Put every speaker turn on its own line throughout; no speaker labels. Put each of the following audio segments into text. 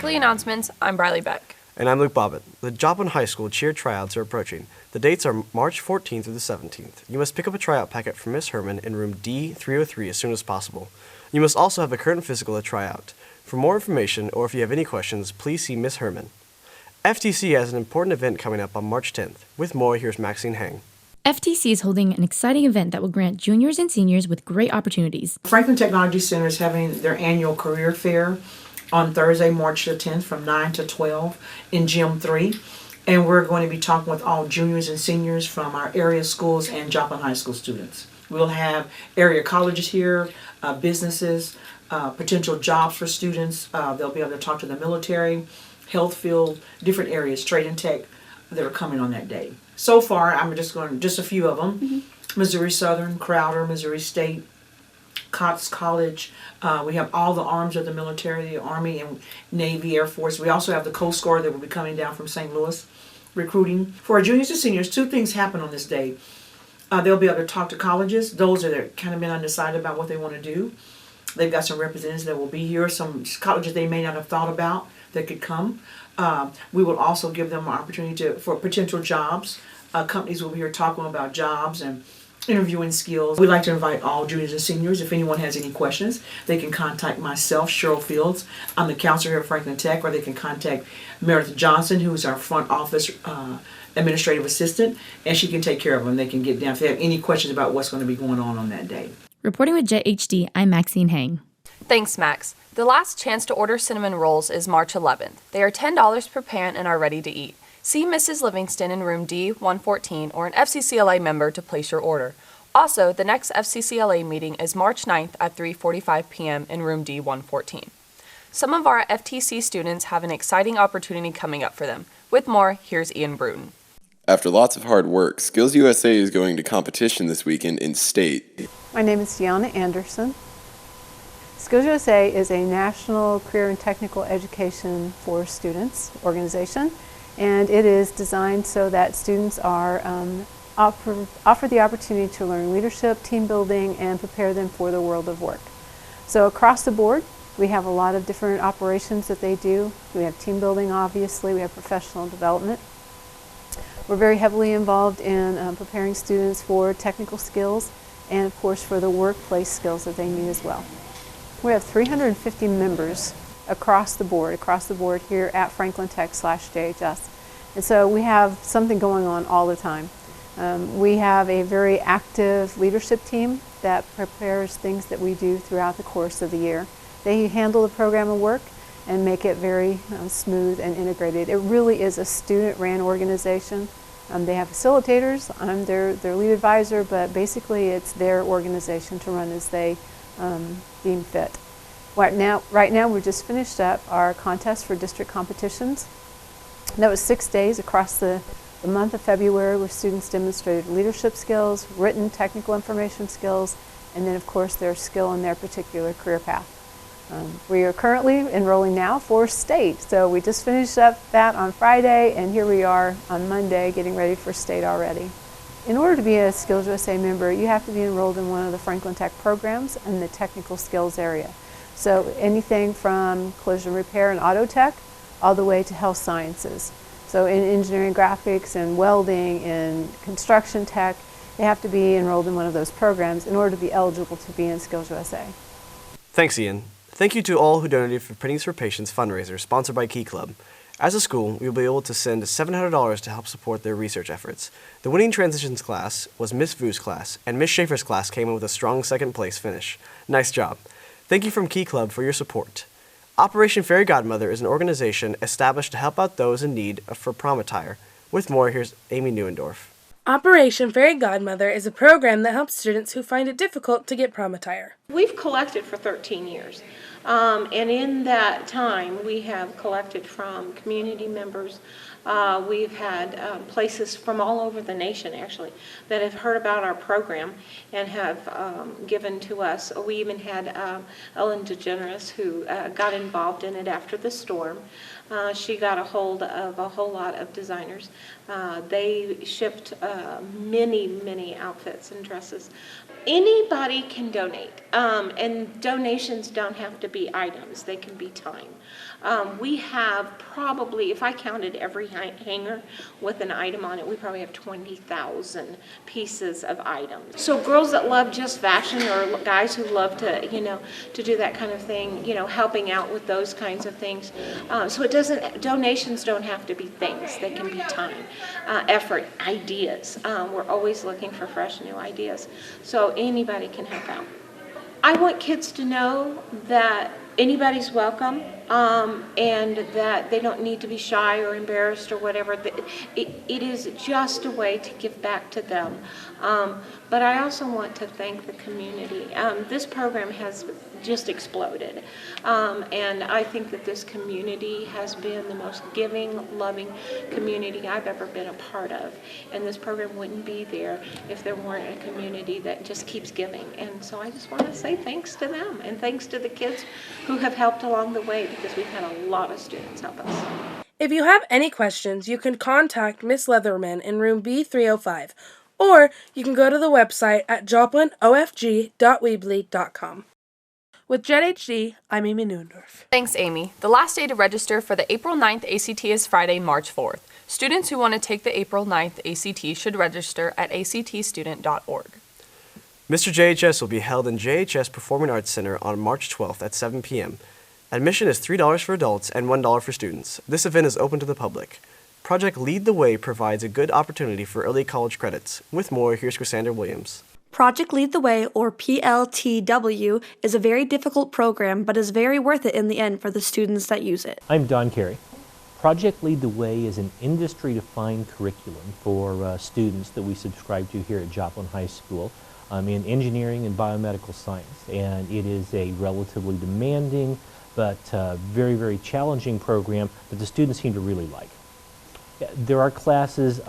Weekly announcements, I'm Briley Beck.
And I'm Luke Bobbitt. The Joplin High School cheer tryouts are approaching. The dates are March 14th through the 17th. You must pick up a tryout packet from Miss Herman in room D303 as soon as possible. You must also have a current physical to try out. For more information, or if you have any questions, please see Miss Herman. FTC has an important event coming up on March 10th. With more, here's Maxine Hang.
FTC is holding an exciting event that will grant juniors and seniors with great opportunities.
Franklin Technology Center is having their annual career fair on Thursday, March the 10th from 9 to 12 in Gym 3. And we're going to be talking with all juniors and seniors from our area schools and Joplin High School students. We'll have area colleges here, businesses, potential jobs for students. They'll be able to talk to the military, health field, different areas, trade and tech that are coming on that day. So far, I'm just going just a few of them. Missouri Southern, Crowder, Missouri State, Cox College. We have all the arms of the military, the Army and Navy, Air Force. We also have the Coast Guard that will be coming down from St. Louis recruiting. For our juniors and seniors, two things happen on this day. They'll be able to talk to colleges, those that are kind of been undecided about what they want to do. They've got some representatives that will be here, some colleges they may not have thought about that could come. We will also give them an opportunity for potential jobs. Companies will be here talking about jobs and interviewing skills. We'd like to invite all juniors and seniors. If anyone has any questions, they can contact myself, Cheryl Fields. I'm the counselor here at Franklin Tech, or they can contact Meredith Johnson, who is our front office administrative assistant, and she can take care of them. They can get down if they have any questions about what's going to be going on that day.
Reporting with JHD, I'm Maxine Hang.
Thanks, Max. The last chance to order cinnamon rolls is March 11th. They are $10 per parent and are ready to eat. See Mrs. Livingston in room D114 or an FCCLA member to place your order. Also, the next FCCLA meeting is March 9th at 3:45 p.m. in room D114. Some of our FTC students have an exciting opportunity coming up for them. With more, here's Ian Bruton.
After lots of hard work, Skills USA is going to competition this weekend in state.
My name is Deanna Anderson. Skills USA is a national career and technical education for students organization, and it is designed so that students are offered the opportunity to learn leadership, team building, and prepare them for the world of work. So across the board, we have a lot of different operations that they do. We have team building, obviously. We have professional development. We're very heavily involved in preparing students for technical skills and, of course, for the workplace skills that they need as well. We have 350 members across the board here at Franklin Tech/JHS. And so we have something going on all the time. We have a very active leadership team that prepares things that we do throughout the course of the year. They handle the program of work and make it very smooth and integrated. It really is a student-ran organization. They have facilitators. I'm their lead advisor, but basically it's their organization to run as they deem fit. Right now we just finished up our contest for district competitions. That was 6 days across the month of February, where students demonstrated leadership skills, written technical information skills, and then of course their skill in their particular career path. We are currently enrolling now for state, so we just finished up that on Friday, and here we are on Monday getting ready for state already. In order to be a Skills USA member, you have to be enrolled in one of the Franklin Tech programs in the technical skills area. So anything from collision repair and auto tech all the way to health sciences. So in engineering, graphics, and welding, and construction tech, they have to be enrolled in one of those programs in order to be eligible to be in Skills USA.
Thanks, Ian. Thank you to all who donated for Pennies for Patients fundraiser sponsored by Key Club. As a school, we will be able to send $700 to help support their research efforts. The winning transitions class was Miss Vu's class, and Miss Schaefer's class came in with a strong second place finish. Nice job. Thank you from Key Club for your support. Operation Fairy Godmother is an organization established to help out those in need for prom attire. With more, here's Amy Neuendorf.
Operation Fairy Godmother is a program that helps students who find it difficult to get prom attire.
We've collected for 13 years, and in that time we have collected from community members. We've had places from all over the nation, actually, that have heard about our program and have given to us. We even had Ellen DeGeneres, who got involved in it after the storm. she got a hold of a whole lot of designers. They shipped many outfits and dresses. Anybody can donate, and donations don't have to be items, they can be time. We have probably, if I counted every hanger with an item on it, we probably have 20,000 pieces of items. So girls that love just fashion, or guys who love to, to do that kind of thing, helping out with those kinds of things. So donations don't have to be things, they can be time, effort, ideas. We're always looking for fresh new ideas. So anybody can help out. I want kids to know that anybody's welcome, and that they don't need to be shy or embarrassed or whatever. It is just a way to give back to them. But I also want to thank the community. This program has just exploded. And I think that this community has been the most giving, loving community I've ever been a part of. And this program wouldn't be there if there weren't a community that just keeps giving. And so I just want to say thanks to them, and thanks to the kids who have helped along the way, because we've had a lot of students help us.
If you have any questions, you can contact Miss Leatherman in room B305, or you can go to the website at joplinofg.weebly.com. With Jet HD, I'm Amy Neundorf.
Thanks, Amy. The last day to register for the April 9th ACT is Friday, March 4th. Students who want to take the April 9th ACT should register at actstudent.org.
Mr. JHS will be held in JHS Performing Arts Center on March 12th at 7 p.m. Admission is $3 for adults and $1 for students. This event is open to the public. Project Lead the Way provides a good opportunity for early college credits. With more, here's Cassandra Williams.
Project Lead the Way, or PLTW, is a very difficult program, but is very worth it in the end for the students that use it.
I'm Don Carey. Project Lead the Way is an industry-defined curriculum for students that we subscribe to here at Joplin High School in engineering and biomedical science. And it is a relatively demanding but very, very challenging program that the students seem to really like. There are classes,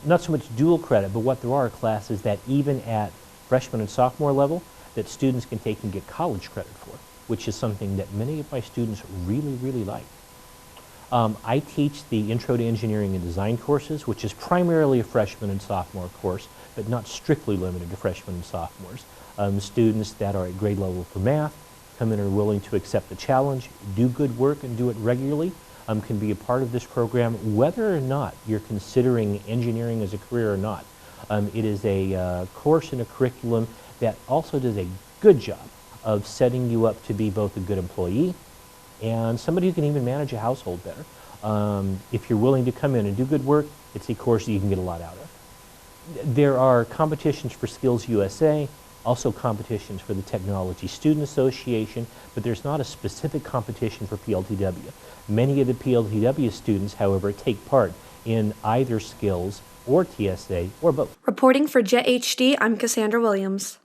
not so much dual credit, but what there are classes that even at freshman and sophomore level that students can take and get college credit for, which is something that many of my students really, really like. I teach the Intro to Engineering and Design courses, which is primarily a freshman and sophomore course, but not strictly limited to freshmen and sophomores. Students that are at grade level for math come in and are willing to accept the challenge, do good work, and do it regularly, can be a part of this program, whether or not you're considering engineering as a career or not. It is a course and a curriculum that also does a good job of setting you up to be both a good employee and somebody who can even manage a household better. If you're willing to come in and do good work, it's a course that you can get a lot out of. There are competitions for Skills USA, also competitions for the Technology Student Association, but there's not a specific competition for PLTW. Many of the PLTW students, however, take part in either Skills or TSA or both.
Reporting for Jet HD, I'm Cassandra Williams.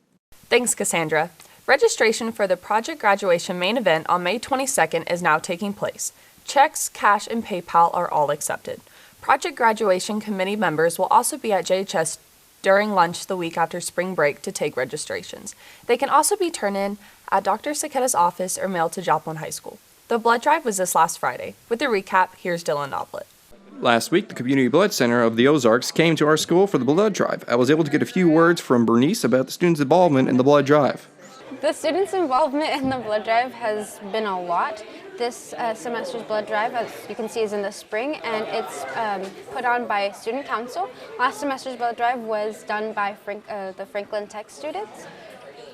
Thanks, Cassandra. Registration for the Project Graduation main event on May 22nd is now taking place. Checks, cash, and PayPal are all accepted. Project Graduation Committee members will also be at JHS during lunch the week after spring break to take registrations. They can also be turned in at Dr. Saketta's office or mailed to Joplin High School. The blood drive was this last Friday. With the recap, here's Dylan Noblet.
Last week, the Community Blood Center of the Ozarks came to our school for the blood drive. I was able to get a few words from Bernice about the students' involvement in the blood drive.
The students' involvement in the blood drive has been a lot. This semester's blood drive, as you can see, is in the spring, and it's put on by Student Council. Last semester's blood drive was done by the Franklin Tech students.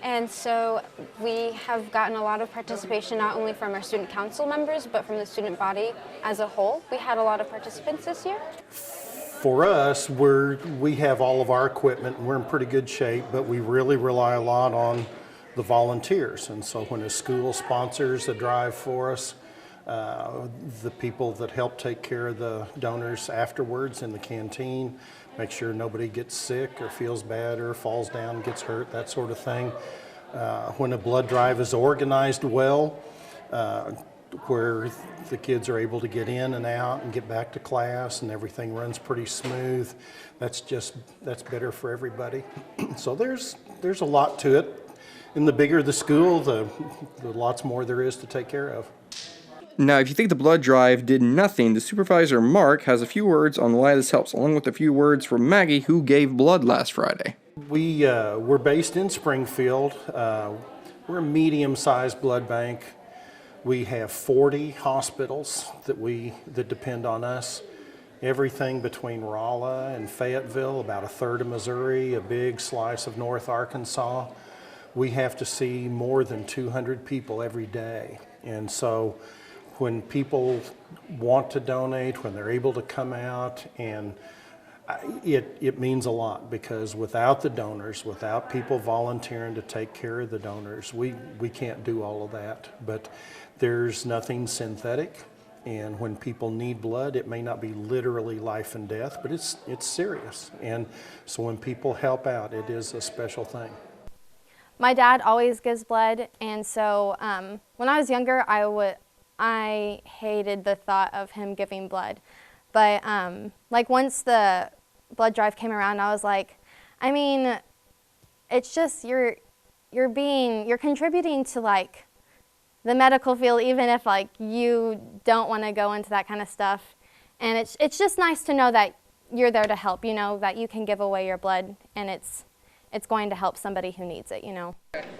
And so we have gotten a lot of participation, not only from our Student Council members, but from the student body as a whole. We had a lot of participants this year.
For us, we have all of our equipment and we're in pretty good shape, but we really rely a lot on the volunteers. And so when a school sponsors a drive for us, the people that help take care of the donors afterwards in the canteen, make sure nobody gets sick or feels bad or falls down, gets hurt, that sort of thing. When a blood drive is organized well, where the kids are able to get in and out and get back to class and everything runs pretty smooth, that's better for everybody. So there's a lot to it. And the bigger the school, the lots more there is to take care of.
Now, if you think the blood drive did nothing, the supervisor, Mark, has a few words on why this helps, along with a few words from Maggie, who gave blood last Friday.
We're based in Springfield. We're a medium-sized blood bank. We have 40 hospitals that depend on us. Everything between Rolla and Fayetteville, about a third of Missouri, a big slice of North Arkansas. We have to see more than 200 people every day. And so when people want to donate, when they're able to come out, and it means a lot, because without the donors, without people volunteering to take care of the donors, we can't do all of that. But there's nothing synthetic, and when people need blood, it may not be literally life and death, but it's serious. And so when people help out, it is a special thing.
My dad always gives blood, and so when I was younger, I hated the thought of him giving blood. But like once the blood drive came around, I was like, I mean, it's just you're contributing to like the medical field, even if like you don't want to go into that kind of stuff. And it's just nice to know that you're there to help, you know, that you can give away your blood, and it's going to help somebody who needs it, you know.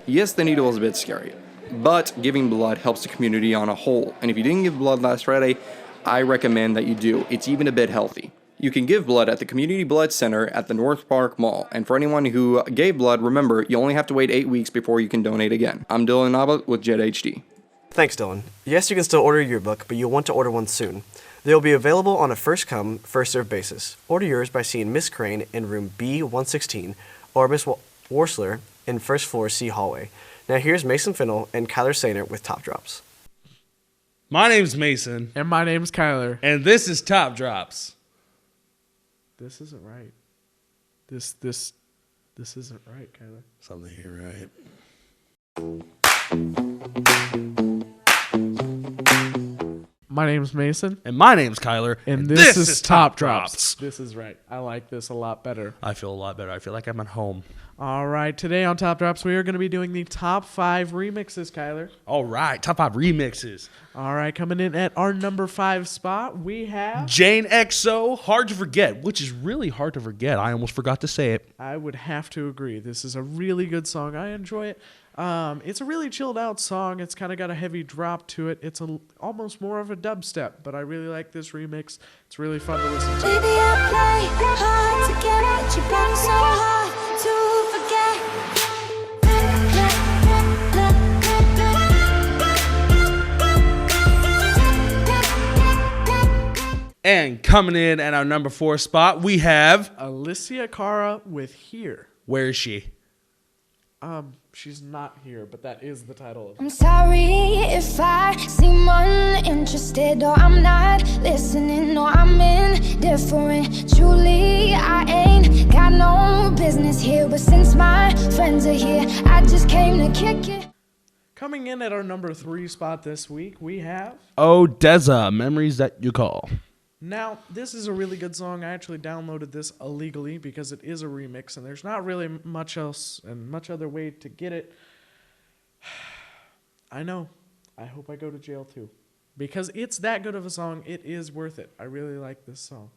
Yes, the needle is a bit scary, but giving blood helps the community on a whole. And if you didn't give blood last Friday, I recommend that you do. It's even a bit healthy. You can give blood at the Community Blood Center at the North Park Mall. And for anyone who gave blood, remember, you only have to wait 8 weeks before you can donate again. I'm Dylan Naba with Jet HD.
Thanks, Dylan. Yes, you can still order your yearbook, but you'll want to order one soon. They will be available on a first-come, first-served basis. Order yours by seeing Miss Crane in room B116 or Miss Worsler in first floor C hallway. Now here's Mason Fennell and Kyler Sainer with Top Drops.
My name's Mason.
And my name's Kyler.
And this is Top Drops.
This isn't right. This isn't right, Kyler.
Something here, right?
My name's Mason.
And my name's Kyler.
And this is Top Drops. This is right. I like this a lot better.
I feel a lot better. I feel like I'm at home.
All right. Today on Top Drops, we are going to be doing the top 5 remixes, Kyler.
All right. Top 5 remixes.
All right. Coming in at our number 5 spot, we have
Jane XO, Hard to Forget, which is really hard to forget. I almost forgot to say it.
I would have to agree. This is a really good song. I enjoy it. It's a really chilled out song. It's kind of got a heavy drop to it. It's almost more of a dubstep, but I really like this remix. It's really fun to listen to.
Baby, I play hard to get, but you play so hard to forget.
And coming in at our number 4 spot, we have
Alicia Cara with Here.
Where is she?
She's not here, but that is the title of it.
I'm sorry if I seem uninterested, or I'm not listening, or I'm indifferent. Truly, I ain't got no business here, but since my friends are here, I just came to kick it.
Coming in at our number 3 spot this week, we have
Odessa, Memories That You Call.
Now, this is a really good song. I actually downloaded this illegally because it is a remix, and there's not really much else and much other way to get it. I know. I hope I go to jail too. Because it's that good of a song, it is worth it. I really like this song.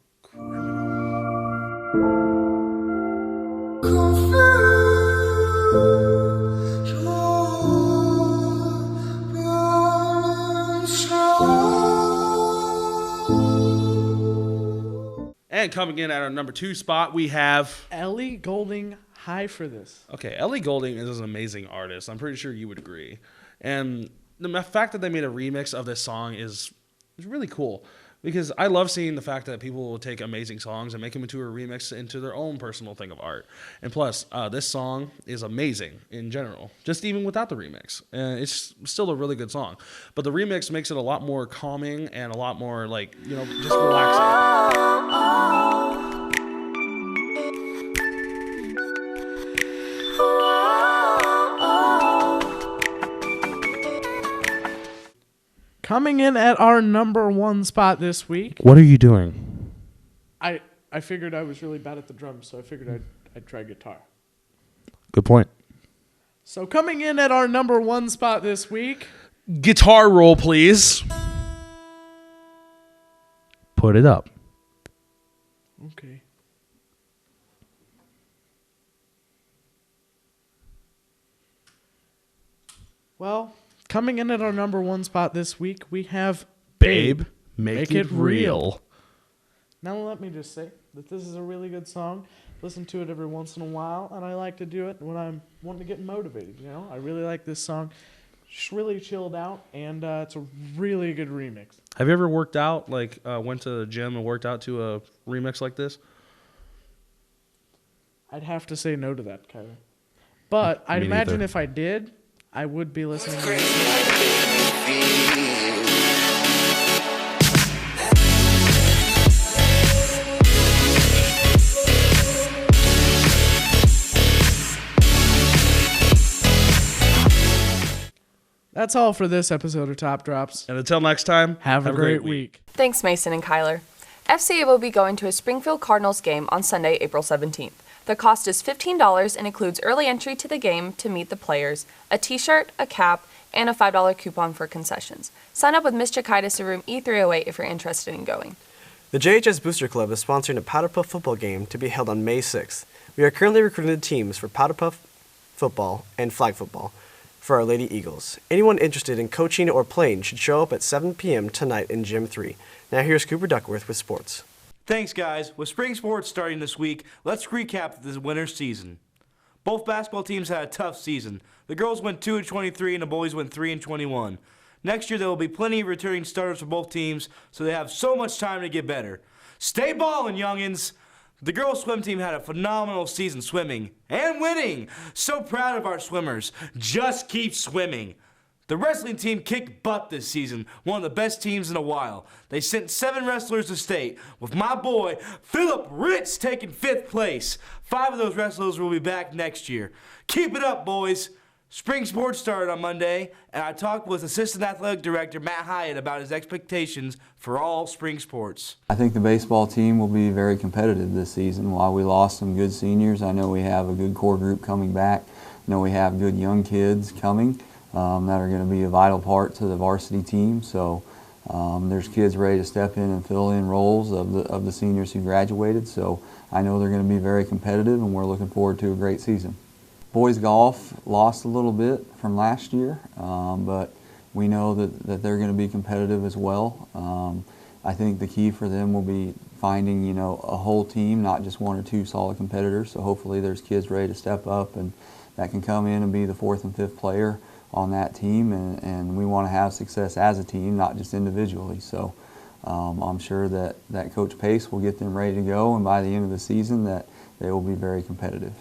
And coming in at our number 2 spot, we have
Ellie Goulding, High for This.
Okay, Ellie Goulding is an amazing artist. I'm pretty sure you would agree. And the fact that they made a remix of this song is really cool. Because I love seeing the fact that people will take amazing songs and make them into a remix into their own personal thing of art. And plus, this song is amazing in general, just even without the remix. It's still a really good song. But the remix makes it a lot more calming and a lot more, like, you know, just relaxing.
Coming in at our number 1 spot this week.
What are you doing?
I figured I was really bad at the drums, so I figured I'd try guitar.
Good point.
So coming in at our number 1 spot this week.
Guitar roll, please. put it up.
Okay. Well, coming in at our number 1 spot this week, we have
Babe, Make It Real.
Now let me just say that this is a really good song. Listen to it every once in a while, and I like to do it when I'm wanting to get motivated, you know? I really like this song. Just really chilled out, and it's a really good remix.
Have you ever worked out, like went to the gym and worked out to a remix like this?
I'd have to say no to that, Kyler. But I'd
Me
imagine
neither.
if I did, I would be listening to this. That's all for this episode of Top Drops.
And until next time,
have a great week.
Thanks, Mason and Kyler. FCA will be going to a Springfield Cardinals game on Sunday, April 17th. The cost is $15 and includes early entry to the game to meet the players, a t-shirt, a cap, and a $5 coupon for concessions. Sign up with Miss Chakaitis in room E308 if you're interested in going.
The JHS Booster Club is sponsoring a Powder Puff football game to be held on May 6th. We are currently recruiting the teams for Powder Puff football and flag football for our Lady Eagles. Anyone interested in coaching or playing should show up at 7 p.m. tonight in Gym 3. Now here's Cooper Duckworth with sports.
Thanks, guys. With spring sports starting this week, let's recap this winter season. Both basketball teams had a tough season. The girls went 2-23 and the boys went 3-21. Next year, there will be plenty of returning starters for both teams, so they have so much time to get better. Stay ballin', youngins! The girls' swim team had a phenomenal season swimming and winning. So proud of our swimmers. Just keep swimming. The wrestling team kicked butt this season, one of the best teams in a while. They sent 7 wrestlers to state, with my boy, Philip Ritz, taking 5th place. 5 of those wrestlers will be back next year. Keep it up, boys. Spring sports started on Monday, and I talked with Assistant Athletic Director Matt Hyatt about his expectations for all spring sports.
I think the baseball team will be very competitive this season. While we lost some good seniors, I know we have a good core group coming back. I know we have good young kids coming that are going to be a vital part to the varsity team. So there's kids ready to step in and fill in roles of the seniors who graduated. So I know they're going to be very competitive, and we're looking forward to a great season. Boys golf lost a little bit from last year, but we know that they're going to be competitive as well. I think the key for them will be finding, a whole team, not just 1 or 2 solid competitors. So hopefully there's kids ready to step up and that can come in and be the 4th and 5th player on that team. And we want to have success as a team, not just individually. So I'm sure that Coach Pace will get them ready to go, and by the end of the season that they will be very competitive.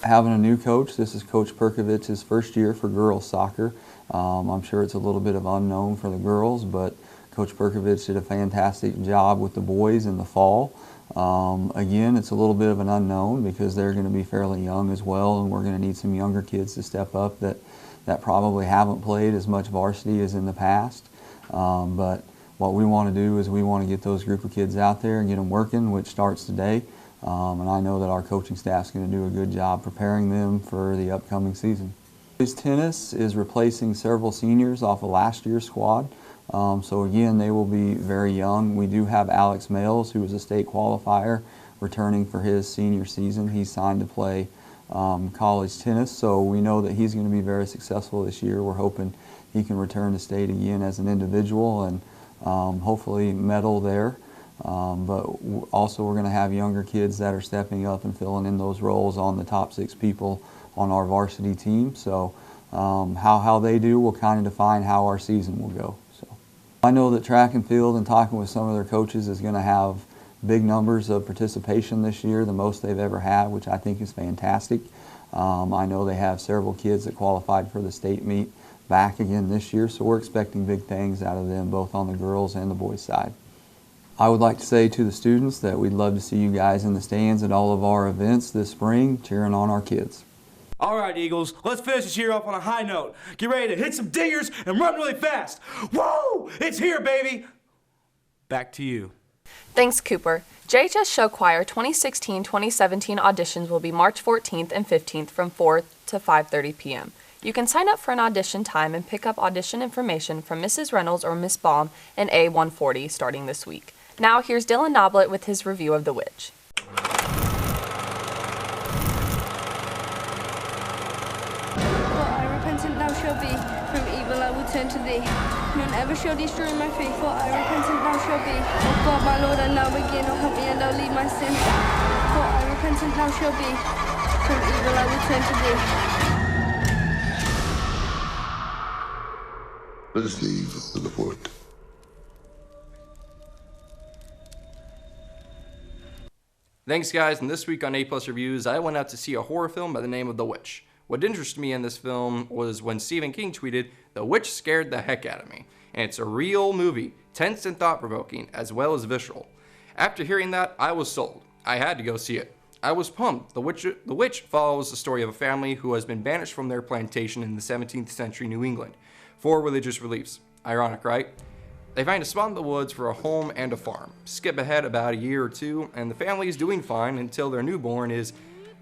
Having a new coach, this is Coach Perkovich's first year for girls soccer. I'm sure it's a little bit of unknown for the girls, but Coach Perkovich did a fantastic job with the boys in the fall. Again, it's a little bit of an unknown because they're going to be fairly young as well, and we're going to need some younger kids to step up that probably haven't played as much varsity as in the past. But what we want to do is we want to get those group of kids out there and get them working, which starts today. And I know that our coaching staff is going to do a good job preparing them for the upcoming season. Boys tennis is replacing several seniors off of last year's squad. So again, they will be very young. We do have Alex Males, who was a state qualifier, returning for his senior season. He's signed to play college tennis, so we know that he's going to be very successful this year. We're hoping he can return to state again as an individual and hopefully medal there. But also we're going to have younger kids that are stepping up and filling in those roles on the top 6 people on our varsity team. So how they do will kind of define how our season will go. So I know that track and field, and talking with some of their coaches, is going to have big numbers of participation this year, the most they've ever had, which I think is fantastic. I know they have several kids that qualified for the state meet back again this year, so we're expecting big things out of them both on the girls and the boys side. I would like to say to the students that we'd love to see you guys in the stands at all of our events this spring, cheering on our kids.
All right, Eagles, let's finish this year off on a high note. Get ready to hit some dingers and run really fast. Woo! It's here, baby! Back to you.
Thanks, Cooper. JHS Show Choir 2016-2017 auditions will be March 14th and 15th from 4 to 5:30 p.m. You can sign up for an audition time and pick up audition information from Mrs. Reynolds or Miss Baum in A140 starting this week. Now here's Dylan Noblet with his review of The Witch.
For I repentant thou shalt be, from evil I will turn to thee. None ever shall destroy my faith, for I repentant thou shalt be. O God, my Lord, and now begin, O help me and thou leave my sin. For I repentant thou shalt be, from evil I will turn to thee.
Receive the word.
Thanks, guys, and this week on A+ Reviews, I went out to see a horror film by the name of The Witch. What interested me in this film was when Stephen King tweeted, "The Witch scared the heck out of me." And it's a real movie, tense and thought-provoking, as well as visceral. After hearing that, I was sold. I had to go see it. I was pumped. The Witch follows the story of a family who has been banished from their plantation in the 17th century New England for religious beliefs. Ironic, right? They find a spot in the woods for a home and a farm. Skip ahead about a year or two, and the family is doing fine until their newborn is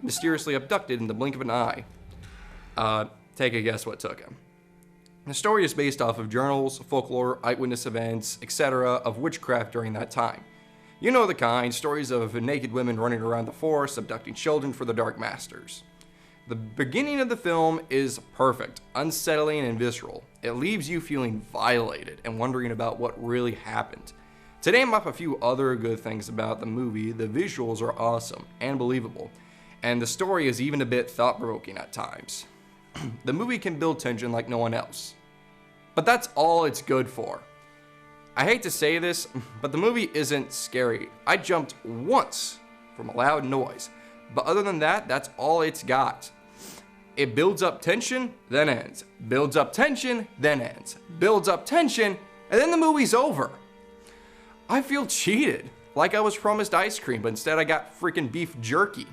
mysteriously abducted in the blink of an eye. Take a guess what took him. The story is based off of journals, folklore, eyewitness events, etc. of witchcraft during that time. You know the kind, stories of naked women running around the forest, abducting children for the Dark Masters. The beginning of the film is perfect, unsettling and visceral. It leaves you feeling violated and wondering about what really happened. To name off a few other good things about the movie, the visuals are awesome and believable, and the story is even a bit thought-provoking at times. The movie can build tension like no one else. But that's all it's good for. I hate to say this, but the movie isn't scary. I jumped once from a loud noise, but other than that, that's all it's got. It builds up tension, then ends. Builds up tension, then ends. Builds up tension, and then the movie's over. I feel cheated, like I was promised ice cream, but instead I got freaking beef jerky.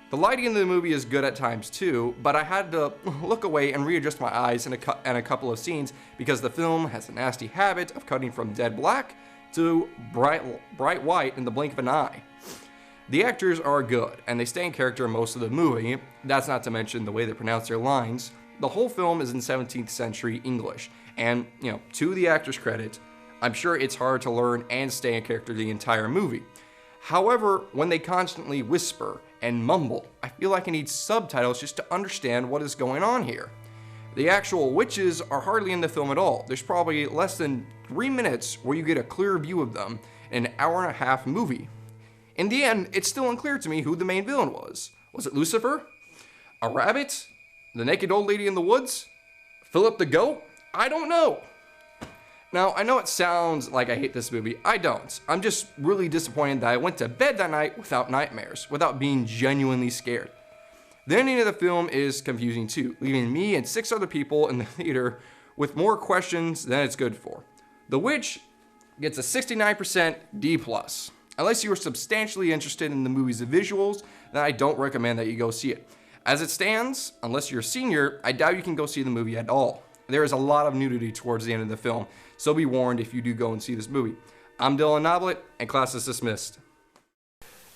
The lighting in the movie is good at times too, but I had to look away and readjust my eyes in a couple of scenes because the film has a nasty habit of cutting from dead black to bright white in the blink of an eye. The actors are good, and they stay in character most of the movie. That's not to mention the way they pronounce their lines. The whole film is in 17th century English, and, to the actors' credit, I'm sure it's hard to learn and stay in character the entire movie. However, when they constantly whisper and mumble, I feel like I need subtitles just to understand what is going on here. The actual witches are hardly in the film at all. There's probably less than 3 minutes where you get a clear view of them in an hour-and-a-half movie. In the end, it's still unclear to me who the main villain was. Was it Lucifer? A rabbit? The naked old lady in the woods? Philip the goat? I don't know. Now, I know it sounds like I hate this movie. I don't. I'm just really disappointed that I went to bed that night without nightmares, without being genuinely scared. The ending of the film is confusing too, leaving me and 6 other people in the theater with more questions than it's good for. The Witch gets a 69% D+. Unless you are substantially interested in the movie's visuals, then I don't recommend that you go see it. As it stands, unless you're a senior, I doubt you can go see the movie at all. There is a lot of nudity towards the end of the film, so be warned if you do go and see this movie. I'm Dylan Noblet, and class is dismissed.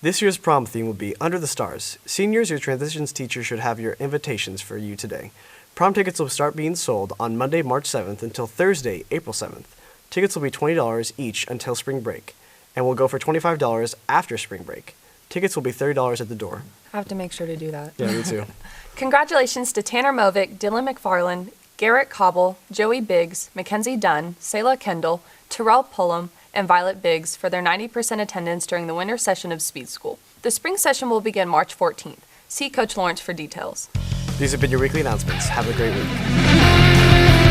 This year's prom theme will be Under the Stars. Seniors, your transitions teacher should have your invitations for you today. Prom tickets will start being sold on Monday, March 7th until Thursday, April 7th. Tickets will be $20 each until spring break, and will go for $25 after spring break. Tickets will be $30 at the door.
I have to make sure to do that.
Yeah, me too.
Congratulations to Tanner Movick, Dylan McFarland, Garrett Cobble, Joey Biggs, Mackenzie Dunn, Selah Kendall, Terrell Pullum, and Violet Biggs for their 90% attendance during the winter session of Speed School. The spring session will begin March 14th. See Coach Lawrence for details.
These have been your weekly announcements. Have a great week.